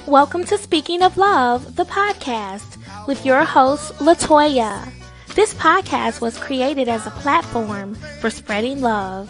Welcome to Speaking of Love, the podcast, with your host, Toya. This podcast was created as a platform for spreading love.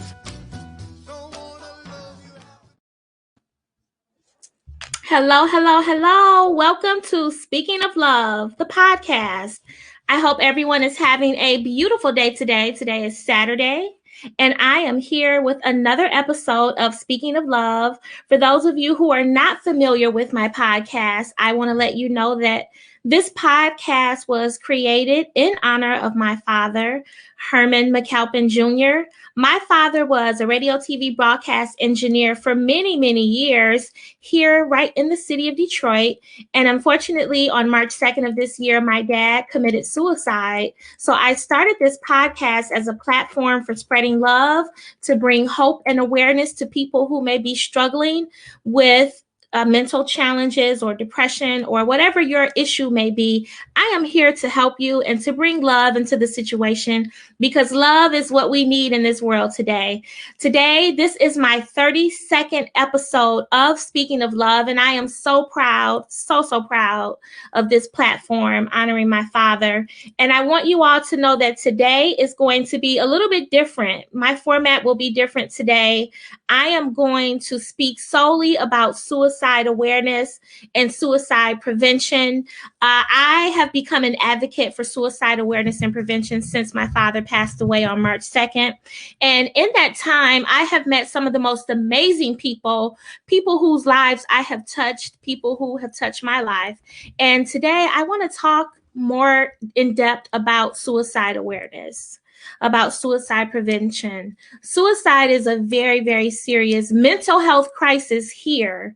Hello. Welcome to Speaking of Love, the podcast. I hope everyone is having a beautiful day today. Today is Saturday, and I am here with another episode of Speaking of Love. For those of you who are not familiar with my podcast, I want to let you know that this podcast was created in honor of my father, Herman McAlpin Jr. My father was a radio TV broadcast engineer for many, many years here right in the city of Detroit. And unfortunately, on March 2nd of this year, my dad committed suicide. So I started this podcast as a platform for spreading love, to bring hope and awareness to people who may be struggling with mental challenges or depression or whatever your issue may be. I am here to help you and to bring love into the situation, because love is what we need in this world today. Today, this is my 32nd episode of Speaking of Love, and I am so proud, so proud of this platform honoring my father. And I want you all to know that today is going to be a little bit different. My format will be different today. I am going to speak solely about suicide awareness and suicide prevention. I have become an advocate for suicide awareness and prevention since my father passed away on March 2nd. And in that time, I have met some of the most amazing people whose lives I have touched, people who have touched my life. And today I want to talk more in depth about suicide awareness, about suicide prevention. Suicide is a very, very serious mental health crisis here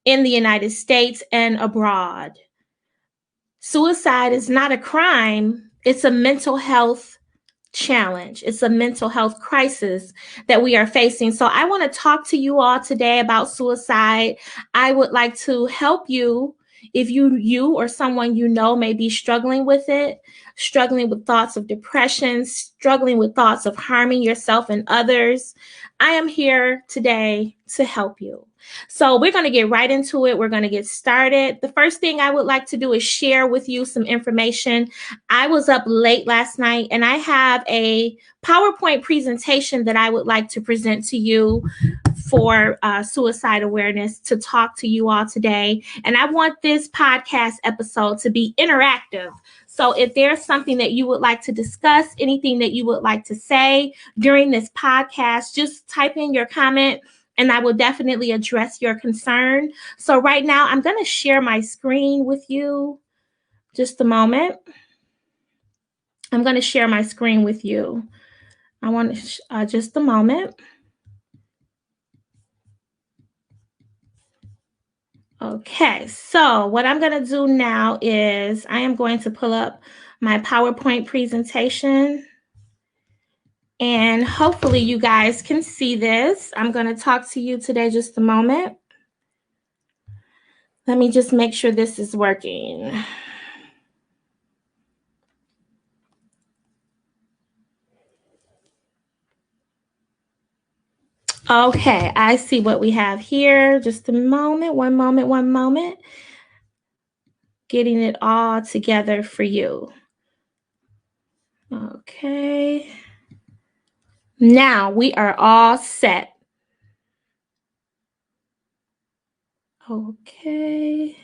in the United States and abroad. Suicide is not a crime. It's a mental health challenge. It's a mental health crisis that we are facing. So I want to talk to you all today about suicide. I would like to help you if you or someone you know may be struggling with it, struggling with thoughts of depression, struggling with thoughts of harming yourself and others. I am here today to help you. So we're going to get right into it. We're going to get started. The first thing I would like to do is share with you some information. I was up late last night and I have a PowerPoint presentation that I would like to present to you for suicide awareness, to talk to you all today. And I want this podcast episode to be interactive. So if there's something that you would like to discuss, anything that you would like to say during this podcast, just type in your comment and I will definitely address your concern. So right now, I'm going to share my screen with you. Just a moment. I'm going to share my screen with you. I want to just a moment. Okay, so what I'm going to do now is I am going to pull up my PowerPoint presentation. And hopefully you guys can see this. I'm going to talk to you today just a moment. Let me just make sure this is working. Okay, I see what we have here. Just a moment, one moment. Getting it all together for you. Okay. Now we are all set. Okay,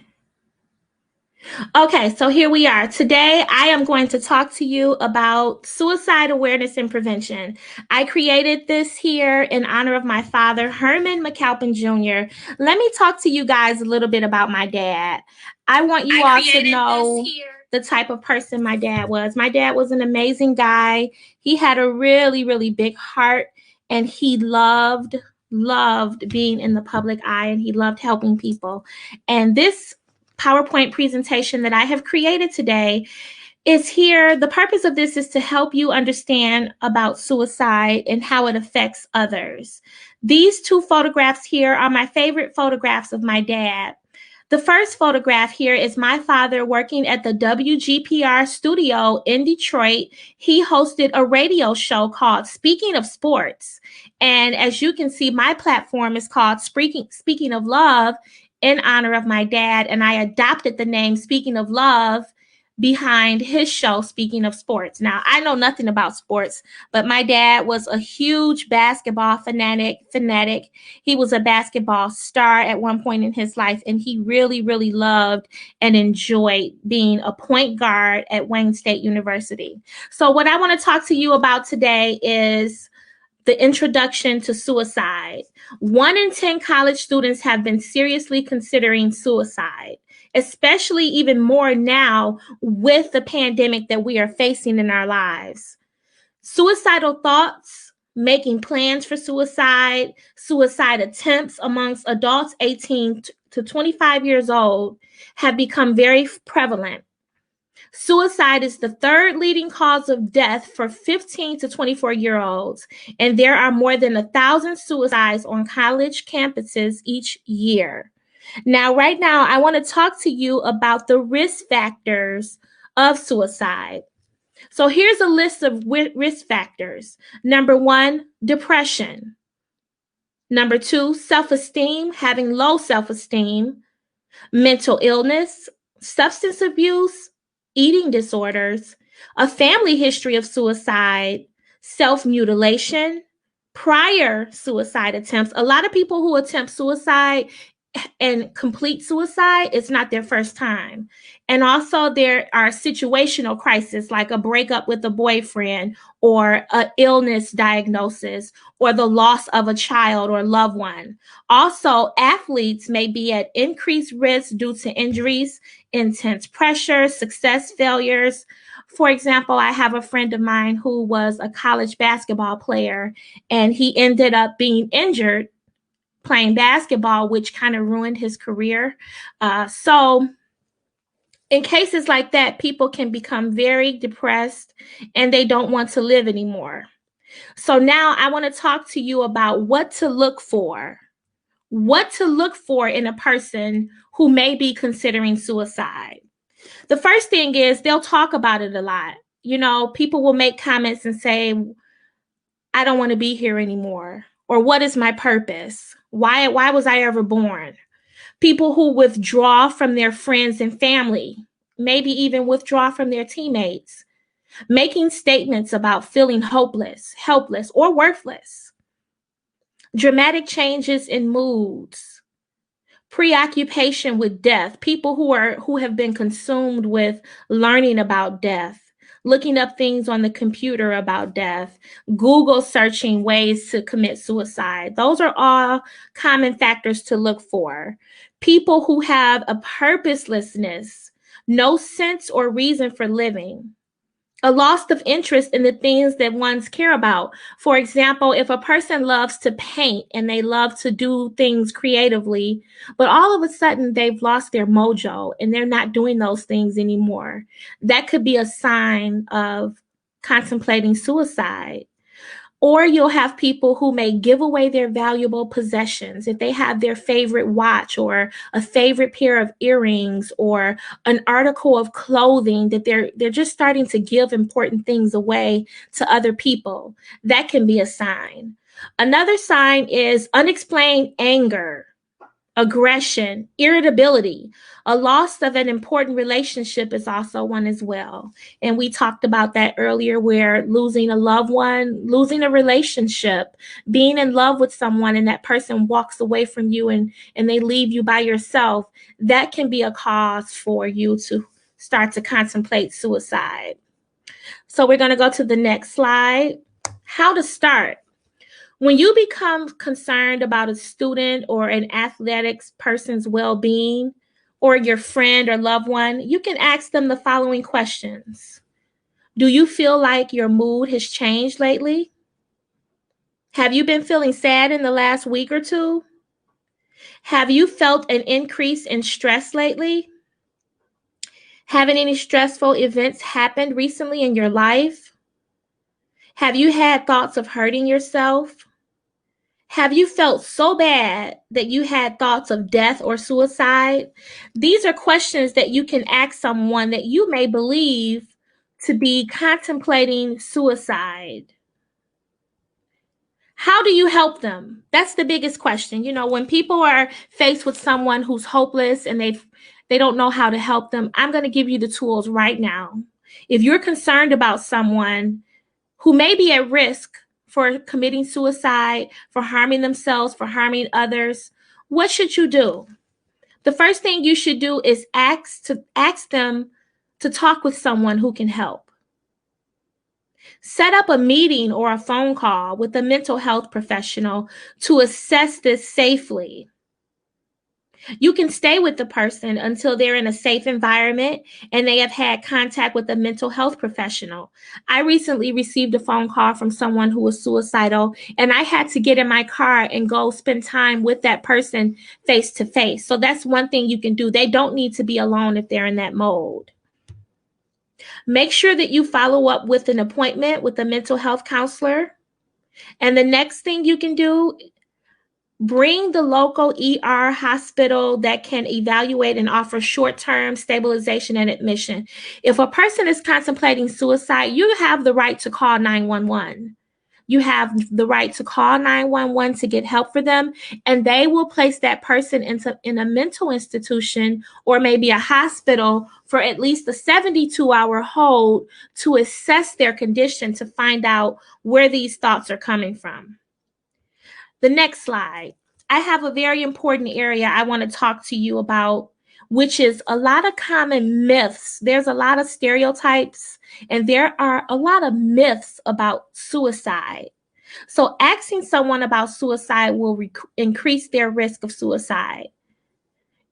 so here we are. Today, I am going to talk to you about suicide awareness and prevention. I created this here in honor of my father, Herman McAlpin Jr. Let me talk to you guys a little bit about my dad. I want you all to know the type of person my dad was. My dad was an amazing guy. He had a really, really big heart, and he loved being in the public eye, and he loved helping people. And this PowerPoint presentation that I have created today is here. The purpose of this is to help you understand about suicide and how it affects others. These two photographs here are my favorite photographs of my dad. The first photograph here is my father working at the WGPR studio in Detroit. He hosted a radio show called Speaking of Sports. And as you can see, my platform is called Speaking of Love. in honor of my dad, and I adopted the name Speaking of Love behind his show, Speaking of Sports. Now, I know nothing about sports, but my dad was a huge basketball fanatic. He was a basketball star at one point in his life, and he really, really loved and enjoyed being a point guard at Wayne State University. So what I want to talk to you about today is the introduction to suicide. 1 in 10 college students have been seriously considering suicide, especially even more now with the pandemic that we are facing in our lives. Suicidal thoughts, making plans for suicide, suicide attempts amongst adults 18 to 25 years old have become very prevalent. Suicide is the third leading cause of death for 15 to 24-year-olds, and there are more than 1,000 suicides on college campuses each year. Now, right now, I want to talk to you about the risk factors of suicide. So here's a list of risk factors. Number 1, depression. Number 2, self-esteem, having low self-esteem, mental illness, substance abuse, eating disorders, a family history of suicide, self-mutilation, prior suicide attempts. A lot of people who attempt suicide and complete suicide, it's not their first time. And also there are situational crises like a breakup with a boyfriend or an illness diagnosis or the loss of a child or loved one. Also, athletes may be at increased risk due to injuries, intense pressure, success failures. For example, I have a friend of mine who was a college basketball player, and he ended up being injured playing basketball, which kind of ruined his career. So in cases like that, people can become very depressed and they don't want to live anymore. So now I want to talk to you about what to look for. What to look for in a person who may be considering suicide. The first thing is they'll talk about it a lot. You know, people will make comments and say, I don't want to be here anymore. Or what is my purpose? Why was I ever born? People who withdraw from their friends and family, maybe even withdraw from their teammates, making statements about feeling hopeless, helpless, or worthless. Dramatic changes in moods, preoccupation with death, people who have been consumed with learning about death, looking up things on the computer about death, Google searching ways to commit suicide. Those are all common factors to look for. People who have a purposelessness, no sense or reason for living. A loss of interest in the things that ones care about. For example, if a person loves to paint and they love to do things creatively, but all of a sudden they've lost their mojo and they're not doing those things anymore, that could be a sign of contemplating suicide. Or you'll have people who may give away their valuable possessions. If they have their favorite watch or a favorite pair of earrings or an article of clothing that they're just starting to give important things away to other people, that can be a sign. Another sign is unexplained anger, aggression, irritability. A loss of an important relationship is also one as well. And we talked about that earlier, where losing a loved one, losing a relationship, being in love with someone and that person walks away from you and they leave you by yourself, that can be a cause for you to start to contemplate suicide. So we're going to go to the next slide. How to start. When you become concerned about a student or an athletics person's well-being or your friend or loved one, you can ask them the following questions. Do you feel like your mood has changed lately? Have you been feeling sad in the last week or two? Have you felt an increase in stress lately? Haven't any stressful events happened recently in your life? Have you had thoughts of hurting yourself? Have you felt so bad that you had thoughts of death or suicide? These are questions that you can ask someone that you may believe to be contemplating suicide. How do you help them? That's the biggest question. You know, when people are faced with someone who's hopeless and they don't know how to help them, I'm going to give you the tools right now. If you're concerned about someone who may be at risk for committing suicide, for harming themselves, for harming others, what should you do? The first thing you should do is ask them to talk with someone who can help. Set up a meeting or a phone call with a mental health professional to assess this safely. You can stay with the person until they're in a safe environment and they have had contact with a mental health professional. I recently received a phone call from someone who was suicidal, and I had to get in my car and go spend time with that person face to face. So that's one thing you can do. They don't need to be alone if they're in that mode. Make sure that you follow up with an appointment with a mental health counselor. And the next thing you can do, bring the local ER hospital that can evaluate and offer short-term stabilization and admission. If a person is contemplating suicide, you have the right to call 911. You have the right to call 911 to get help for them, and they will place that person in a mental institution or maybe a hospital for at least a 72-hour hold to assess their condition to find out where these thoughts are coming from. The next slide. I have a very important area I want to talk to you about, which is a lot of common myths. There's a lot of stereotypes, and there are a lot of myths about suicide. So asking someone about suicide will increase their risk of suicide.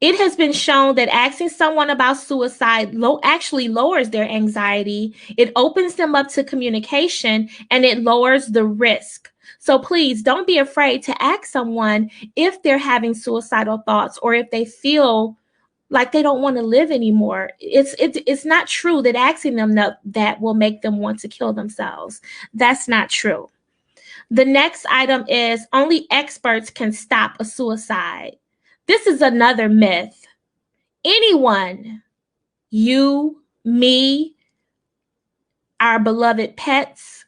It has been shown that asking someone about suicide actually lowers their anxiety. It opens them up to communication, and it lowers the risk. So please don't be afraid to ask someone if they're having suicidal thoughts or if they feel like they don't want to live anymore. It's not true that asking them that will make them want to kill themselves. That's not true. The next item is only experts can stop a suicide. This is another myth. Anyone, you, me, our beloved pets,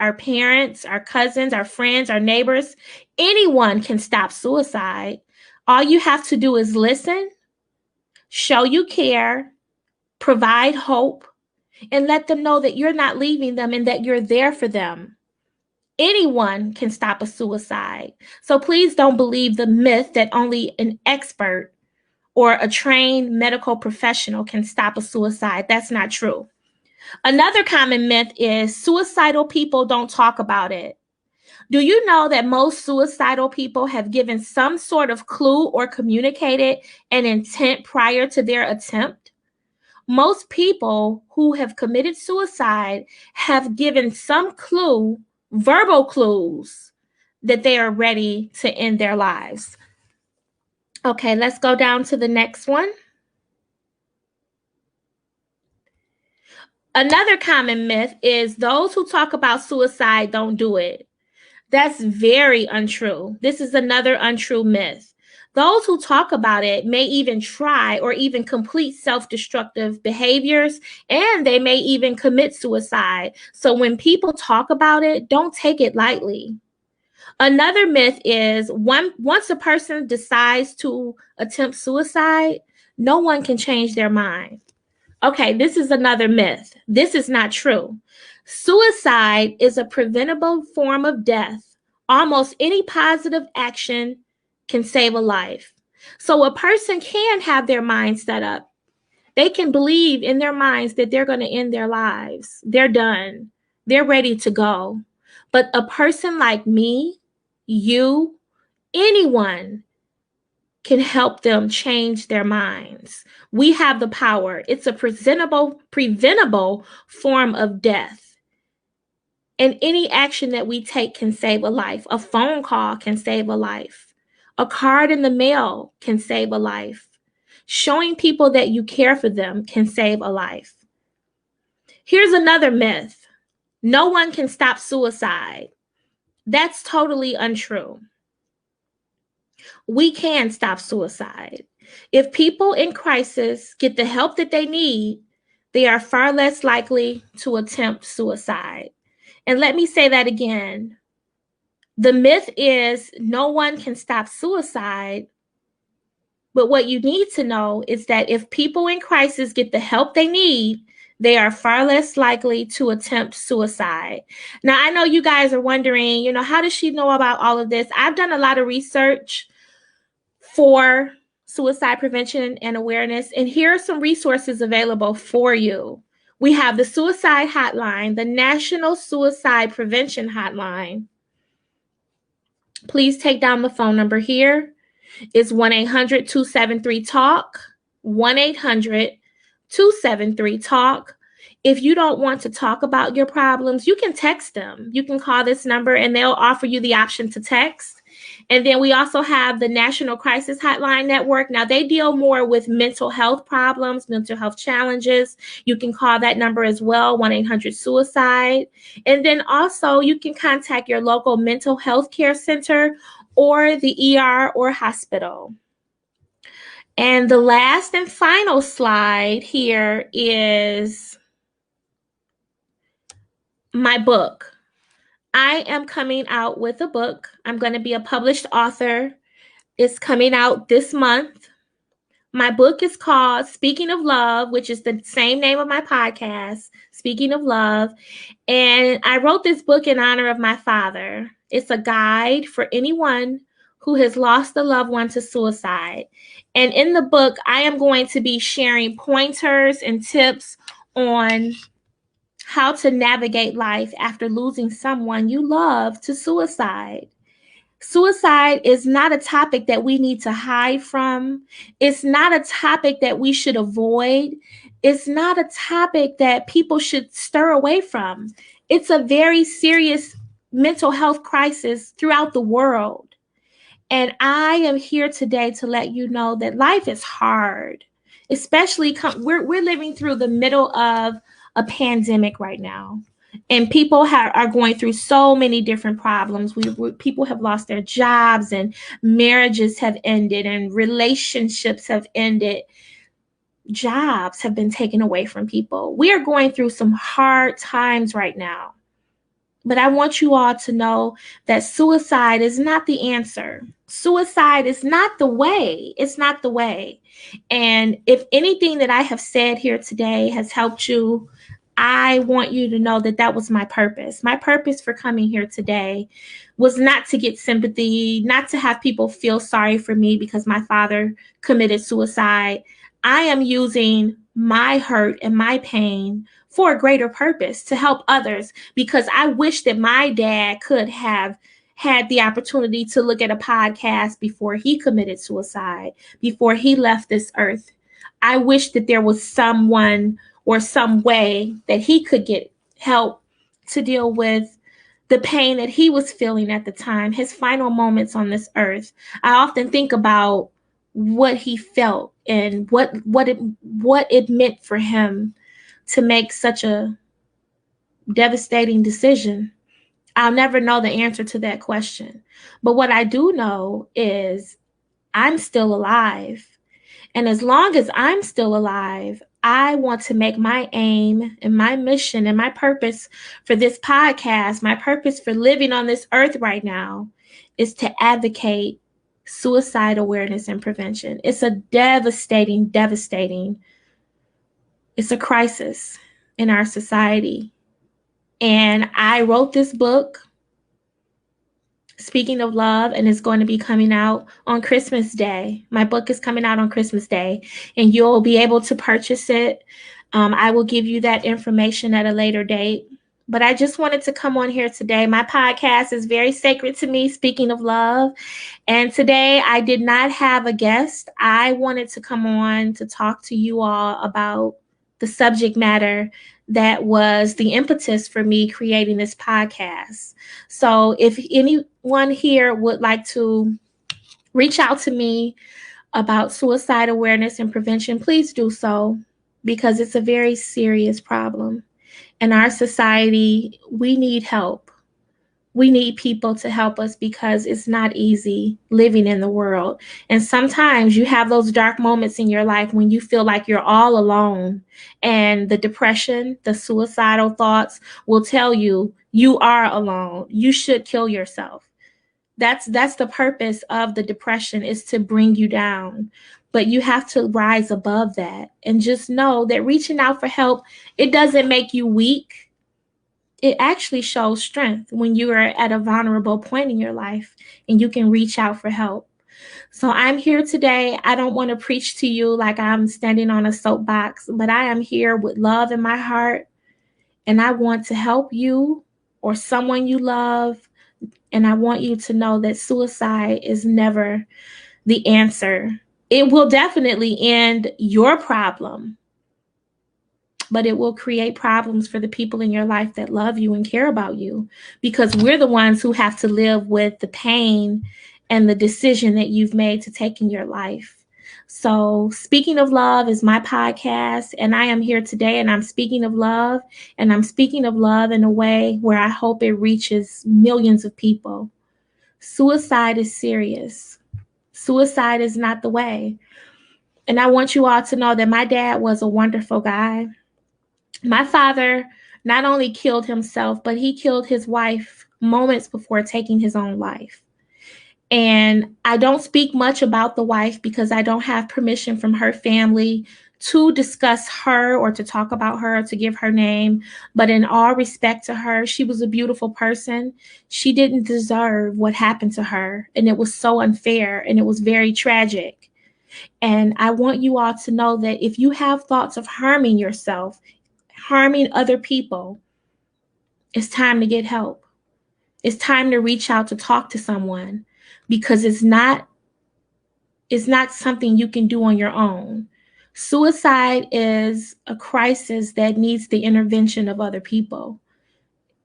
our parents, our cousins, our friends, our neighbors, anyone can stop suicide. All you have to do is listen, show you care, provide hope, and let them know that you're not leaving them and that you're there for them. Anyone can stop a suicide. So please don't believe the myth that only an expert or a trained medical professional can stop a suicide. That's not true. Another common myth is suicidal people don't talk about it. Do you know that most suicidal people have given some sort of clue or communicated an intent prior to their attempt? Most people who have committed suicide have given some clue, verbal clues, that they are ready to end their lives. Okay, let's go down to the next one. Another common myth is those who talk about suicide don't do it. That's very untrue. This is another untrue myth. Those who talk about it may even try or even complete self-destructive behaviors, and they may even commit suicide. So when people talk about it, don't take it lightly. Another myth is once a person decides to attempt suicide, no one can change their mind. Okay, this is another myth. This is not true. Suicide is a preventable form of death. Almost any positive action can save a life. So a person can have their mind set up. They can believe in their minds that they're going to end their lives. They're done. They're ready to go. But a person like me, you, anyone can help them change their minds. We have the power. It's a preventable form of death. And any action that we take can save a life. A phone call can save a life. A card in the mail can save a life. Showing people that you care for them can save a life. Here's another myth. No one can stop suicide. That's totally untrue. We can stop suicide. If people in crisis get the help that they need, they are far less likely to attempt suicide. And let me say that again. The myth is no one can stop suicide. But what you need to know is that if people in crisis get the help they need, they are far less likely to attempt suicide. Now, I know you guys are wondering, how does she know about all of this? I've done a lot of research for suicide prevention and awareness, and here are some resources available for you. We have the suicide hotline, the National Suicide Prevention Hotline. Please take down the phone number here. It's 1-800-273-TALK, 1-800-273-TALK. If you don't want to talk about your problems, you can text them. You can call this number and they'll offer you the option to text. And then we also have the National Crisis Hotline Network. Now, they deal more with mental health problems, mental health challenges. You can call that number as well, 1-800-SUICIDE. And then also you can contact your local mental health care center or the ER or hospital. And the last and final slide here is my book. I am coming out with a book. I'm going to be a published author. It's coming out this month. My book is called Speaking of Love, which is the same name of my podcast, Speaking of Love. And I wrote this book in honor of my father. It's a guide for anyone who has lost a loved one to suicide. And in the book, I am going to be sharing pointers and tips on how to navigate life after losing someone you love to suicide. Suicide is not a topic that we need to hide from. It's not a topic that we should avoid. It's not a topic that people should stir away from. It's a very serious mental health crisis throughout the world. And I am here today to let you know that life is hard, especially we're living through the middle of a pandemic right now. And people are going through so many different problems. People have lost their jobs and marriages have ended and relationships have ended. Jobs have been taken away from people. We are going through some hard times right now. But I want you all to know that suicide is not the answer. Suicide is not the way. It's not the way. And if anything that I have said here today has helped you, I want you to know that that was my purpose. My purpose for coming here today was not to get sympathy, not to have people feel sorry for me because my father committed suicide. I am using my hurt and my pain for a greater purpose, to help others, because I wish that my dad could have had the opportunity to look at a podcast before he committed suicide, before he left this earth. I wish that there was someone or some way that he could get help to deal with the pain that he was feeling at the time, his final moments on this earth. I often think about what he felt and what it meant for him to make such a devastating decision. I'll never know the answer to that question. But what I do know is I'm still alive. And as long as I'm still alive, I want to make my aim and my mission and my purpose for this podcast, my purpose for living on this earth right now, is to advocate suicide awareness and prevention. It's a devastating, it's a crisis in our society. And I wrote this book, Speaking of Love, and it's going to be coming out on Christmas Day. My book is coming out on Christmas Day, and you'll be able to purchase it. I will give you that information at a later date. But I just wanted to come on here today. My podcast is very sacred to me, Speaking of Love. And today I did not have a guest. I wanted to come on to talk to you all about the subject matter that was the impetus for me creating this podcast. So if anyone here would like to reach out to me about suicide awareness and prevention, please do so, because it's a very serious problem. In our society, we need help. We need people to help us because it's not easy living in the world. And sometimes you have those dark moments in your life when you feel like you're all alone, and the depression, the suicidal thoughts will tell you you are alone. You should kill yourself. That's the purpose of the depression, is to bring you down. But you have to rise above that and just know that reaching out for help, it doesn't make you weak. It actually shows strength when you are at a vulnerable point in your life and you can reach out for help. So I'm here today. I don't want to preach to you like I'm standing on a soapbox, but I am here with love in my heart, and I want to help you or someone you love. And I want you to know that suicide is never the answer. It will definitely end your problem, but it will create problems for the people in your life that love you and care about you, because we're the ones who have to live with the pain and the decision that you've made to take in your life. So, Speaking of Love is my podcast, and I am here today and I'm speaking of love, and I'm speaking of love in a way where I hope it reaches millions of people. Suicide is serious. Suicide is not the way. And I want you all to know that my dad was a wonderful guy. My father not only killed himself, but he killed his wife moments before taking his own life. And I don't speak much about the wife because I don't have permission from her family to discuss her or to talk about her or to give her name. But in all respect to her, she was a beautiful person. She didn't deserve what happened to her. And it was so unfair and it was very tragic. And I want you all to know that if you have thoughts of harming yourself, harming other people, it's time to get help. It's time to reach out to talk to someone, because it's not something you can do on your own. Suicide is a crisis that needs the intervention of other people.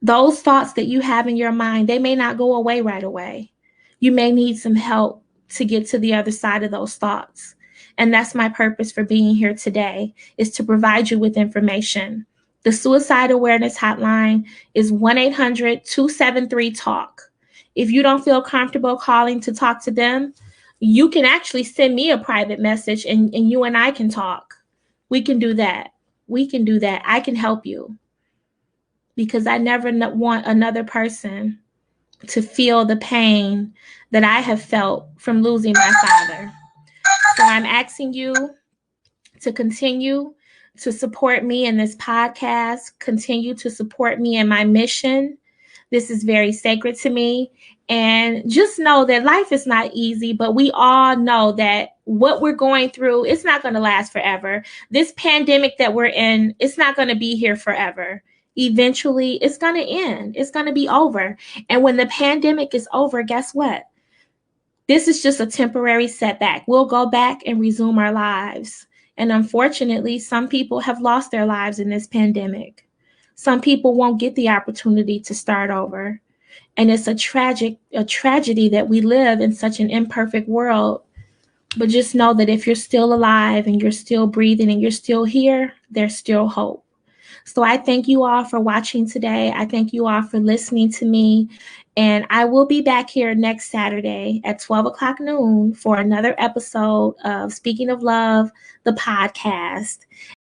Those thoughts that you have in your mind, they may not go away right away. You may need some help to get to the other side of those thoughts. And that's my purpose for being here today, is to provide you with information. The Suicide Awareness Hotline is 1-800-273-TALK. If you don't feel comfortable calling to talk to them, you can actually send me a private message and you and I can talk. We can do that. We can do that. I can help you, because I never want another person to feel the pain that I have felt from losing my father. So I'm asking you to continue to support me in this podcast, continue to support me in my mission. This is very sacred to me. And just know that life is not easy, but we all know that what we're going through, it's not going to last forever. This pandemic that we're in, it's not going to be here forever. Eventually, it's going to end. It's going to be over. And when the pandemic is over, guess what? This is just a temporary setback. We'll go back and resume our lives. And unfortunately, some people have lost their lives in this pandemic. Some people won't get the opportunity to start over. And it's a tragedy that we live in such an imperfect world. But just know that if you're still alive and you're still breathing and you're still here, there's still hope. So I thank you all for watching today. I thank you all for listening to me. And I will be back here next Saturday at 12 o'clock noon for another episode of Speaking of Love, the podcast.